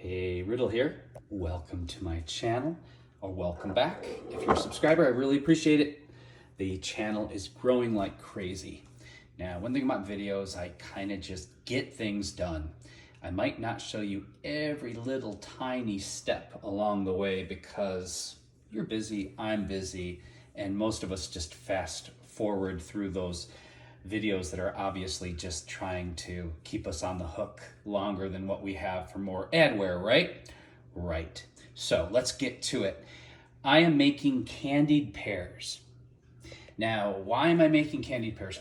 Hey, Riddle here. Welcome to my channel, or welcome back. If you're a subscriber, I really appreciate it. The channel is growing like crazy. Now, one thing about videos, I kind of just get things done. I might not show you every little tiny step along the way because you're busy, I'm busy, and most of us just fast forward through those videos that are obviously just trying to keep us on the hook longer than what we have for more adware, right? Right. So let's get to it. I am making candied pears. Now, why am I making candied pears?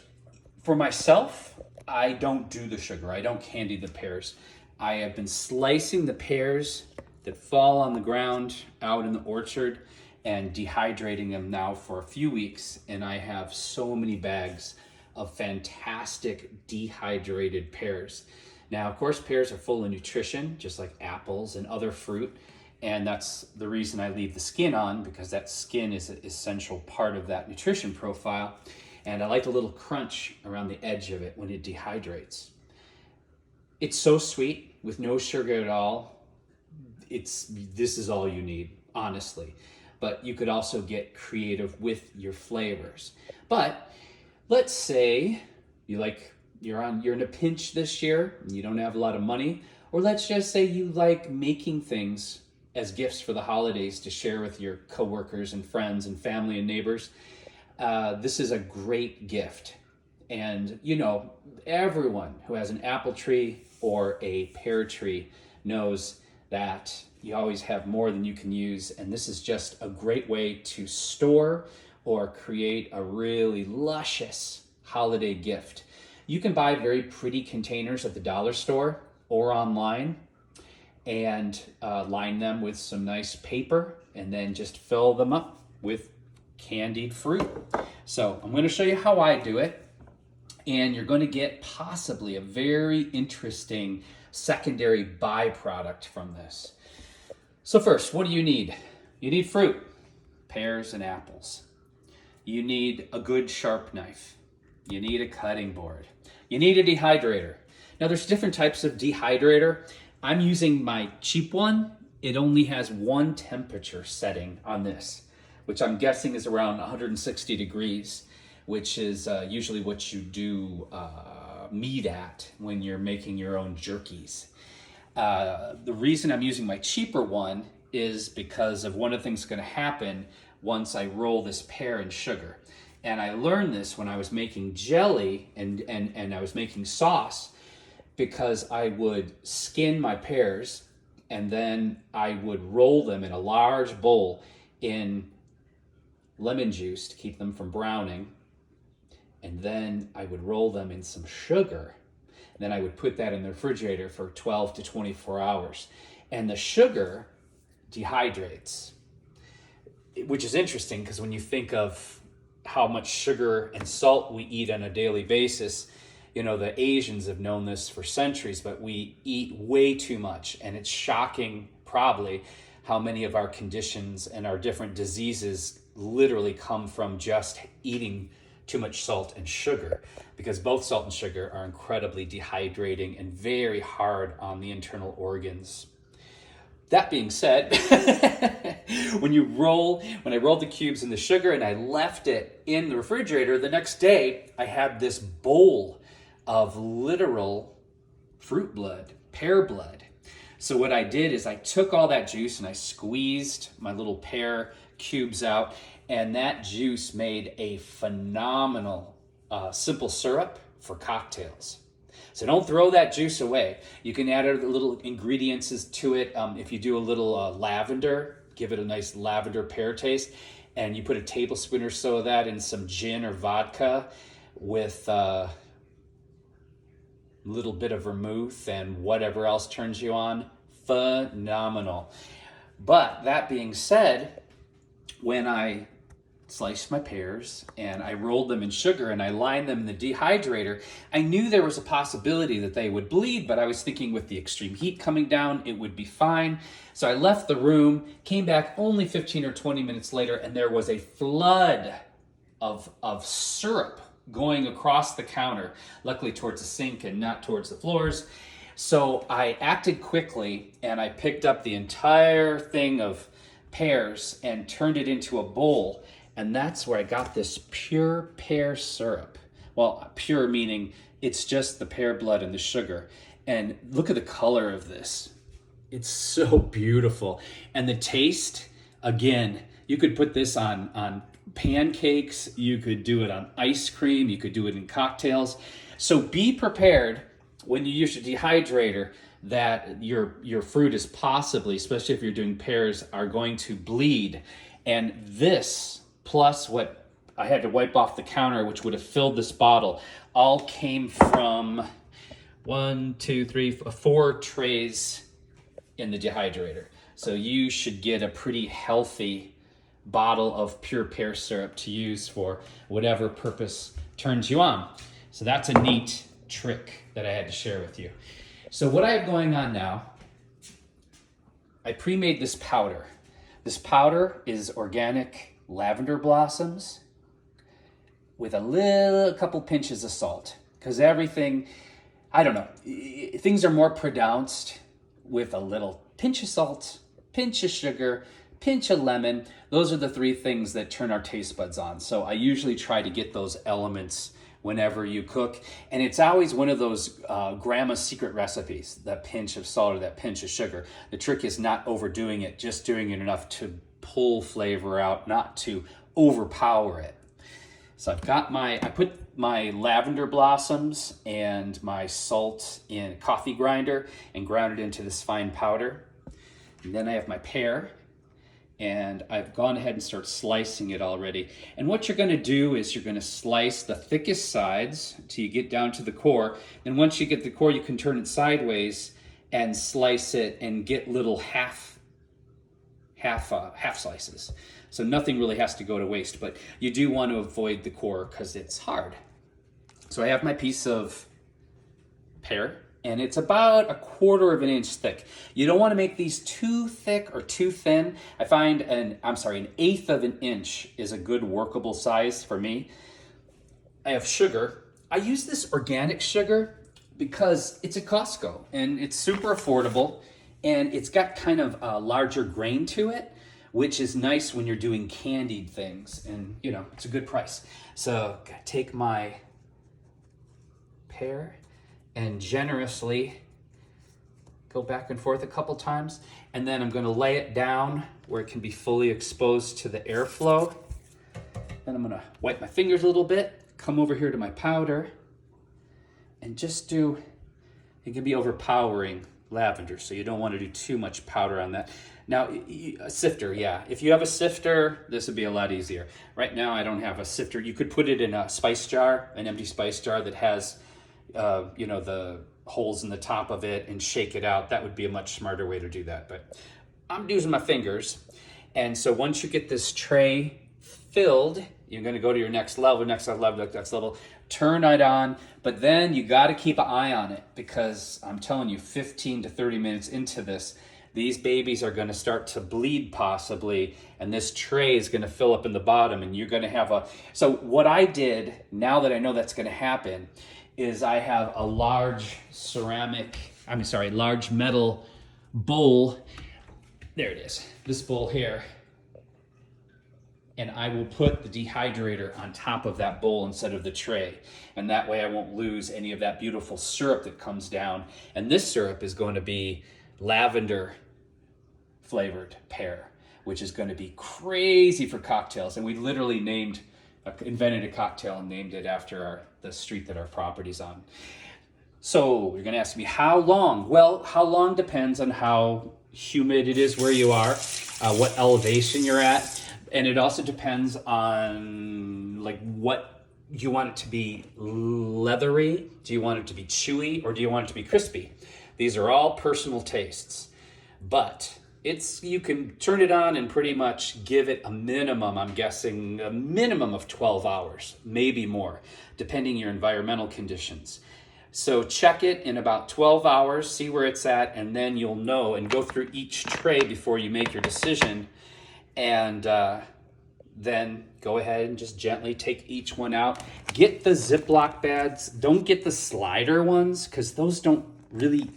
For myself, I don't do the sugar. I don't candy the pears. I have been slicing the pears that fall on the ground out in the orchard and dehydrating them now for a few weeks, and I have so many bags of fantastic dehydrated pears. Now, of course, pears are full of nutrition, just like apples and other fruit, and that's the reason I leave the skin on, because that skin is an essential part of that nutrition profile, and I like a little crunch around the edge of it when it dehydrates. It's so sweet with no sugar at all. This is all you need, honestly. But you could also get creative with your flavors. But let's say you're in a pinch this year and you don't have a lot of money, or let's just say you like making things as gifts for the holidays to share with your coworkers and friends and family and neighbors. This is a great gift. And you know, everyone who has an apple tree or a pear tree knows that you always have more than you can use, and this is just a great way to store or create a really luscious holiday gift. You can buy very pretty containers at the dollar store or online and line them with some nice paper and then just fill them up with candied fruit. So I'm going to show you how I do it, and you're going to get possibly a very interesting secondary byproduct from this. So first, what do you need? You need fruit, pears and apples. You need a good sharp knife. You need a cutting board. You need a dehydrator. Now there's different types of dehydrator. I'm using my cheap one. It only has one temperature setting on this, which I'm guessing is around 160 degrees, which is usually what you do meat at when you're making your own jerkies. The reason I'm using my cheaper one is because of one of the things that's going to happen once I roll this pear in sugar. And I learned this when I was making jelly and I was making sauce, because I would skin my pears and then I would roll them in a large bowl in lemon juice to keep them from browning. And then I would roll them in some sugar. And then I would put that in the refrigerator for 12 to 24 hours. And the sugar dehydrates, which is interesting because when you think of how much sugar and salt we eat on a daily basis, you know, the Asians have known this for centuries, but we eat way too much. And it's shocking, probably, how many of our conditions and our different diseases literally come from just eating too much salt and sugar, because both salt and sugar are incredibly dehydrating and very hard on the internal organs. That being said, when I rolled the cubes in the sugar and I left it in the refrigerator, the next day I had this bowl of literal fruit blood, pear blood. So what I did is I took all that juice and I squeezed my little pear cubes out, and that juice made a phenomenal simple syrup for cocktails. So don't throw that juice away. You can add other little ingredients to it. If you do a little lavender, give it a nice lavender pear taste, and you put a tablespoon or so of that in some gin or vodka with a little bit of vermouth and whatever else turns you on, phenomenal. But that being said, when I sliced my pears and I rolled them in sugar and I lined them in the dehydrator, I knew there was a possibility that they would bleed, but I was thinking with the extreme heat coming down, it would be fine. So I left the room, came back only 15 or 20 minutes later, and there was a flood of syrup going across the counter, luckily towards the sink and not towards the floors. So I acted quickly and I picked up the entire thing of pears and turned it into a bowl. And that's where I got this pure pear syrup. Well, pure meaning it's just the pear blood and the sugar. And look at the color of this. It's so beautiful. And the taste, again, you could put this on pancakes, you could do it on ice cream, you could do it in cocktails. So be prepared when you use your dehydrator that your fruit is possibly, especially if you're doing pears, are going to bleed. And this, plus what I had to wipe off the counter, which would have filled this bottle, all came from 4 trays in the dehydrator. So you should get a pretty healthy bottle of pure pear syrup to use for whatever purpose turns you on. So that's a neat trick that I had to share with you. So what I have going on now, I pre-made this powder. This powder is organic lavender blossoms with a couple pinches of salt, because everything, I don't know, things are more pronounced with a little pinch of salt, pinch of sugar, pinch of lemon. Those are the 3 things that turn our taste buds on. So I usually try to get those elements whenever you cook. And it's always one of those grandma's secret recipes, that pinch of salt or that pinch of sugar. The trick is not overdoing it, just doing it enough to pull flavor out, not to overpower it. So I put my lavender blossoms and my salt in a coffee grinder and ground it into this fine powder. And then I have my pear, and I've gone ahead and start slicing it already. And what you're gonna do is you're gonna slice the thickest sides till you get down to the core. And once you get the core, you can turn it sideways and slice it and get little half slices. So nothing really has to go to waste, but you do want to avoid the core because it's hard. So I have my piece of pear, and it's about 1/4 of an inch thick. You don't want to make these too thick or too thin. I find an 1/8 of an inch is a good workable size for me. I have sugar. I use this organic sugar because it's at Costco and it's super affordable, and it's got kind of a larger grain to it, which is nice when you're doing candied things, and you know, it's a good price. So I take my pear and generously go back and forth a couple times, and then I'm going to lay it down where it can be fully exposed to the airflow. Then I'm going to wipe my fingers a little bit, come over here to my powder, and just do, it can be overpowering lavender, so you don't want to do too much powder on that. Now, a sifter, yeah. If you have a sifter, this would be a lot easier. Right now, I don't have a sifter. You could put it in a spice jar, an empty spice jar that has, the holes in the top of it, and shake it out. That would be a much smarter way to do that. But I'm using my fingers. And so once you get this tray filled, you're going to go to your next level, turn it on, but then you got to keep an eye on it, because I'm telling you, 15 to 30 minutes into this, these babies are going to start to bleed possibly, and this tray is going to fill up in the bottom, and you're going to have so what I did, now that I know that's going to happen, is I have a large large metal bowl. There it is, this bowl here. And I will put the dehydrator on top of that bowl instead of the tray. And that way I won't lose any of that beautiful syrup that comes down. And this syrup is going to be lavender flavored pear, which is going to be crazy for cocktails. And we literally invented a cocktail and named it after the street that our property's on. So you're going to ask me, how long? Well, how long depends on how humid it is where you are, what elevation you're at. And it also depends on what you want it to be. Leathery? Do you want it to be chewy, or do you want it to be crispy? These are all personal tastes, but you can turn it on and pretty much give it a minimum, I'm guessing a minimum of 12 hours, maybe more, depending your environmental conditions. So check it in about 12 hours, see where it's at, and then you'll know, and go through each tray before you make your decision. And then go ahead and just gently take each one out. Get the Ziploc bags. Don't get the slider ones, because those don't really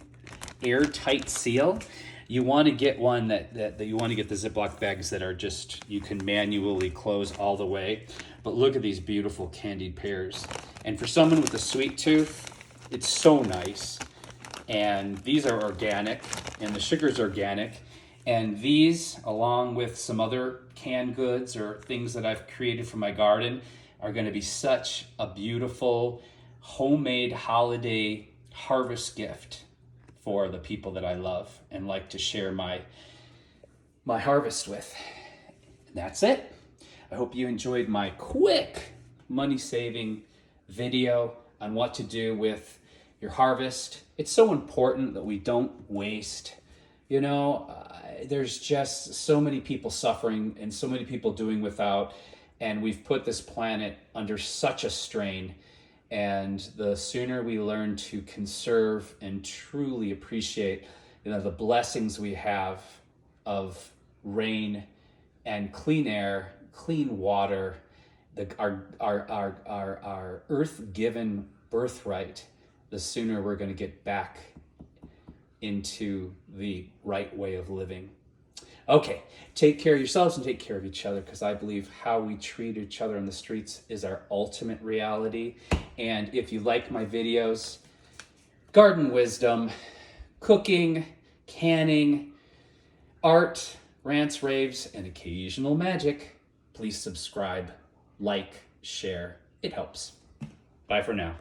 airtight seal. You want to get one that you want to get the Ziploc bags that are just, you can manually close all the way. But look at these beautiful candied pears. And for someone with a sweet tooth, it's so nice. And these are organic, and the sugar's organic. And these, along with some other canned goods or things that I've created for my garden, are going to be such a beautiful homemade holiday harvest gift for the people that I love and like to share my harvest with. And that's it. I hope you enjoyed my quick money-saving video on what to do with your harvest. It's so important that we don't waste. You know, there's just so many people suffering and so many people doing without, and we've put this planet under such a strain. And the sooner we learn to conserve and truly appreciate, the blessings we have of rain and clean air, clean water, our earth-given birthright, the sooner we're going to get back into the right way of living. Okay, take care of yourselves and take care of each other, because I believe how we treat each other on the streets is our ultimate reality. And if you like my videos, garden wisdom, cooking, canning, art, rants, raves, and occasional magic, please subscribe, like, share. It helps. Bye for now.